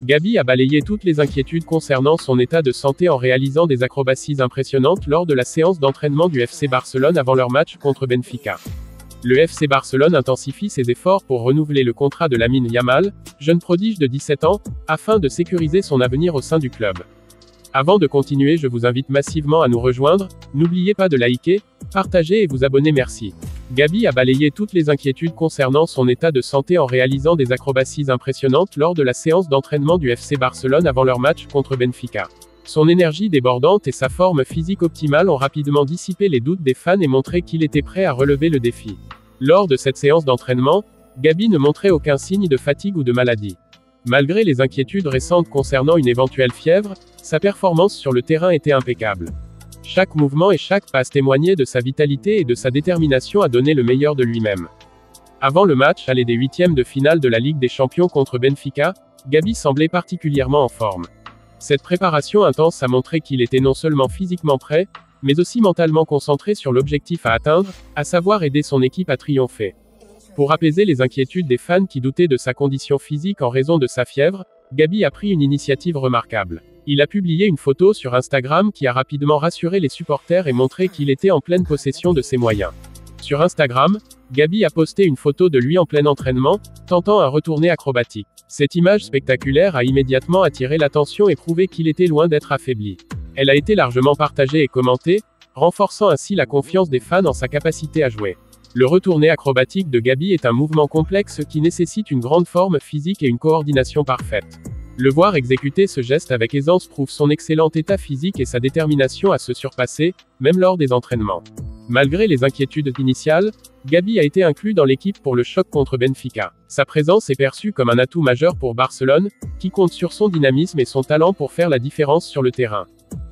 Gabi a balayé toutes les inquiétudes concernant son état de santé en réalisant des acrobaties impressionnantes lors de la séance d'entraînement du FC Barcelone avant leur match contre Benfica. Le FC Barcelone intensifie ses efforts pour renouveler le contrat de Lamine Yamal, jeune prodige de 17 ans, afin de sécuriser son avenir au sein du club. Avant de continuer, je vous invite massivement à nous rejoindre, n'oubliez pas de liker, partager et vous abonner, merci. Gabi a balayé toutes les inquiétudes concernant son état de santé en réalisant des acrobaties impressionnantes lors de la séance d'entraînement du FC Barcelone avant leur match contre Benfica. Son énergie débordante et sa forme physique optimale ont rapidement dissipé les doutes des fans et montré qu'il était prêt à relever le défi. Lors de cette séance d'entraînement, Gabi ne montrait aucun signe de fatigue ou de maladie. Malgré les inquiétudes récentes concernant une éventuelle fièvre, sa performance sur le terrain était impeccable. Chaque mouvement et chaque passe témoignaient de sa vitalité et de sa détermination à donner le meilleur de lui-même. Avant le match aller des huitièmes de finale de la Ligue des Champions contre Benfica, Gabi semblait particulièrement en forme. Cette préparation intense a montré qu'il était non seulement physiquement prêt, mais aussi mentalement concentré sur l'objectif à atteindre, à savoir aider son équipe à triompher. Pour apaiser les inquiétudes des fans qui doutaient de sa condition physique en raison de sa fièvre, Gabi a pris une initiative remarquable. Il a publié une photo sur Instagram qui a rapidement rassuré les supporters et montré qu'il était en pleine possession de ses moyens. Sur Instagram, Gabi a posté une photo de lui en plein entraînement, tentant un retourné acrobatique. Cette image spectaculaire a immédiatement attiré l'attention et prouvé qu'il était loin d'être affaibli. Elle a été largement partagée et commentée, renforçant ainsi la confiance des fans en sa capacité à jouer. Le retourné acrobatique de Gabi est un mouvement complexe qui nécessite une grande forme physique et une coordination parfaite. Le voir exécuter ce geste avec aisance prouve son excellent état physique et sa détermination à se surpasser, même lors des entraînements. Malgré les inquiétudes initiales, Gabi a été inclus dans l'équipe pour le choc contre Benfica. Sa présence est perçue comme un atout majeur pour Barcelone, qui compte sur son dynamisme et son talent pour faire la différence sur le terrain.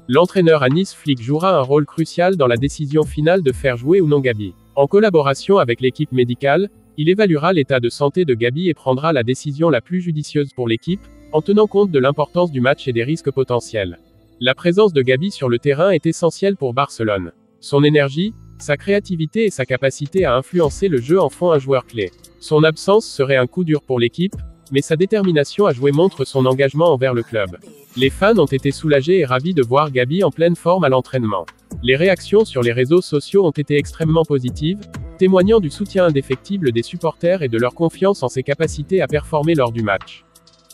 L'entraîneur Hansi Flick jouera un rôle crucial dans la décision finale de faire jouer ou non Gabi. En collaboration avec l'équipe médicale, il évaluera l'état de santé de Gabi et prendra la décision la plus judicieuse pour l'équipe, en tenant compte de l'importance du match et des risques potentiels. La présence de Gabi sur le terrain est essentielle pour Barcelone. Son énergie, sa créativité et sa capacité à influencer le jeu en font un joueur clé. Son absence serait un coup dur pour l'équipe, mais sa détermination à jouer montre son engagement envers le club. Les fans ont été soulagés et ravis de voir Gabi en pleine forme à l'entraînement. Les réactions sur les réseaux sociaux ont été extrêmement positives, témoignant du soutien indéfectible des supporters et de leur confiance en ses capacités à performer lors du match.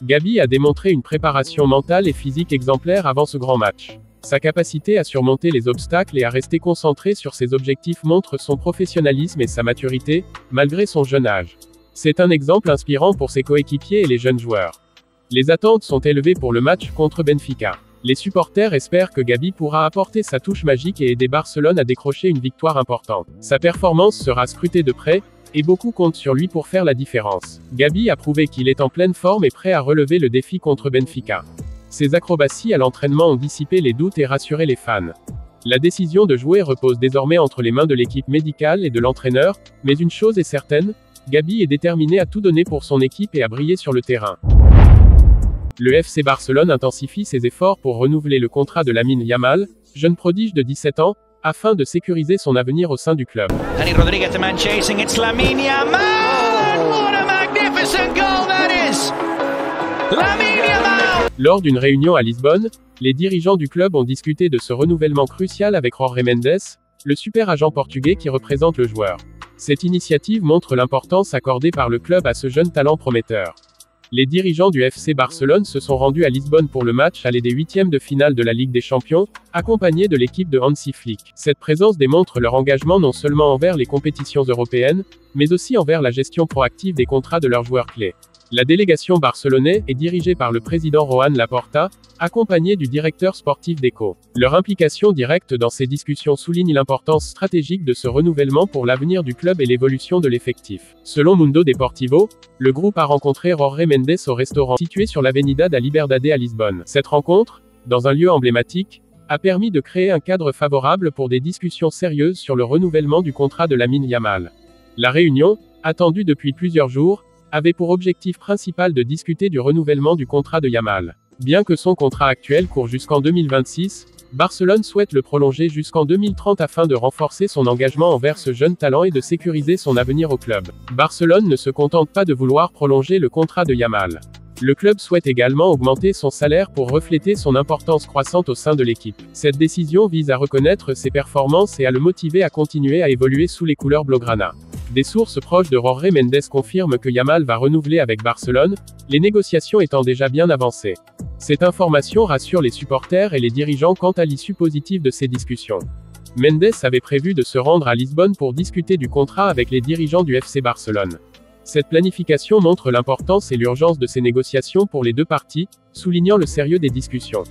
Gabi a démontré une préparation mentale et physique exemplaire avant ce grand match. Sa capacité à surmonter les obstacles et à rester concentré sur ses objectifs montre son professionnalisme et sa maturité, malgré son jeune âge. C'est un exemple inspirant pour ses coéquipiers et les jeunes joueurs. Les attentes sont élevées pour le match contre Benfica. Les supporters espèrent que Gabi pourra apporter sa touche magique et aider Barcelone à décrocher une victoire importante. Sa performance sera scrutée de près, et beaucoup comptent sur lui pour faire la différence. Gabi a prouvé qu'il est en pleine forme et prêt à relever le défi contre Benfica. Ses acrobaties à l'entraînement ont dissipé les doutes et rassuré les fans. La décision de jouer repose désormais entre les mains de l'équipe médicale et de l'entraîneur, mais une chose est certaine, Gabi est déterminé à tout donner pour son équipe et à briller sur le terrain. Le FC Barcelone intensifie ses efforts pour renouveler le contrat de Lamine Yamal, jeune prodige de 17 ans, afin de sécuriser son avenir au sein du club. Dani Rodríguez, the man chasing, it's Lamine Yamal! And what a magnificent goal that is! Lamine Yamal! Lors d'une réunion à Lisbonne, les dirigeants du club ont discuté de ce renouvellement crucial avec Jorge Mendes, le super agent portugais qui représente le joueur. Cette initiative montre l'importance accordée par le club à ce jeune talent prometteur. Les dirigeants du FC Barcelone se sont rendus à Lisbonne pour le match aller des huitièmes de finale de la Ligue des Champions, accompagnés de l'équipe de Hansi Flick. Cette présence démontre leur engagement non seulement envers les compétitions européennes, mais aussi envers la gestion proactive des contrats de leurs joueurs clés. La délégation barcelonaise est dirigée par le président Joan Laporta, accompagné du directeur sportif d'Eco. Leur implication directe dans ces discussions souligne l'importance stratégique de ce renouvellement pour l'avenir du club et l'évolution de l'effectif. Selon Mundo Deportivo, le groupe a rencontré Jorge Mendes au restaurant situé sur l'Avenida da Liberdade à Lisbonne. Cette rencontre, dans un lieu emblématique, a permis de créer un cadre favorable pour des discussions sérieuses sur le renouvellement du contrat de Lamine Yamal. La réunion, attendue depuis plusieurs jours, avait pour objectif principal de discuter du renouvellement du contrat de Yamal. Bien que son contrat actuel court jusqu'en 2026, Barcelone souhaite le prolonger jusqu'en 2030 afin de renforcer son engagement envers ce jeune talent et de sécuriser son avenir au club. Barcelone ne se contente pas de vouloir prolonger le contrat de Yamal. Le club souhaite également augmenter son salaire pour refléter son importance croissante au sein de l'équipe. Cette décision vise à reconnaître ses performances et à le motiver à continuer à évoluer sous les couleurs blaugrana. Des sources proches de Jorge Mendes confirment que Yamal va renouveler avec Barcelone, les négociations étant déjà bien avancées. Cette information rassure les supporters et les dirigeants quant à l'issue positive de ces discussions. Mendes avait prévu de se rendre à Lisbonne pour discuter du contrat avec les dirigeants du FC Barcelone. Cette planification montre l'importance et l'urgence de ces négociations pour les deux parties, soulignant le sérieux des discussions.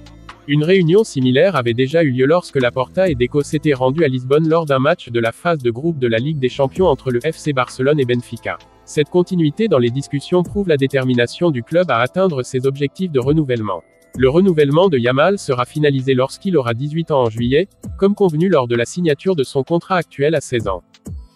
Une réunion similaire avait déjà eu lieu lorsque Laporta et Deco s'étaient rendus à Lisbonne lors d'un match de la phase de groupe de la Ligue des Champions entre le FC Barcelone et Benfica. Cette continuité dans les discussions prouve la détermination du club à atteindre ses objectifs de renouvellement. Le renouvellement de Yamal sera finalisé lorsqu'il aura 18 ans en juillet, comme convenu lors de la signature de son contrat actuel à 16 ans.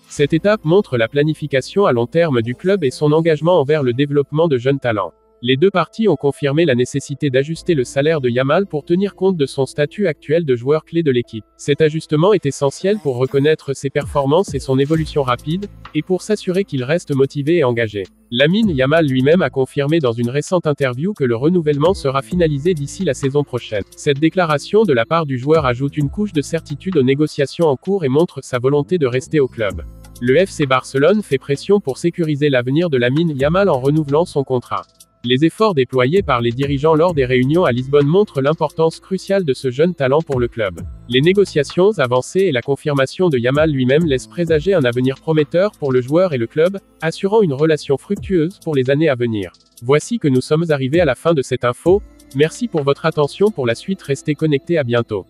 Cette étape montre la planification à long terme du club et son engagement envers le développement de jeunes talents. Les deux parties ont confirmé la nécessité d'ajuster le salaire de Yamal pour tenir compte de son statut actuel de joueur clé de l'équipe. Cet ajustement est essentiel pour reconnaître ses performances et son évolution rapide, et pour s'assurer qu'il reste motivé et engagé. Lamine Yamal lui-même a confirmé dans une récente interview que le renouvellement sera finalisé d'ici la saison prochaine. Cette déclaration de la part du joueur ajoute une couche de certitude aux négociations en cours et montre sa volonté de rester au club. Le FC Barcelone fait pression pour sécuriser l'avenir de Lamine Yamal en renouvelant son contrat. Les efforts déployés par les dirigeants lors des réunions à Lisbonne montrent l'importance cruciale de ce jeune talent pour le club. Les négociations avancées et la confirmation de Yamal lui-même laissent présager un avenir prometteur pour le joueur et le club, assurant une relation fructueuse pour les années à venir. Voici que nous sommes arrivés à la fin de cette info. Merci pour votre attention. Pour la suite, restez connectés. À bientôt.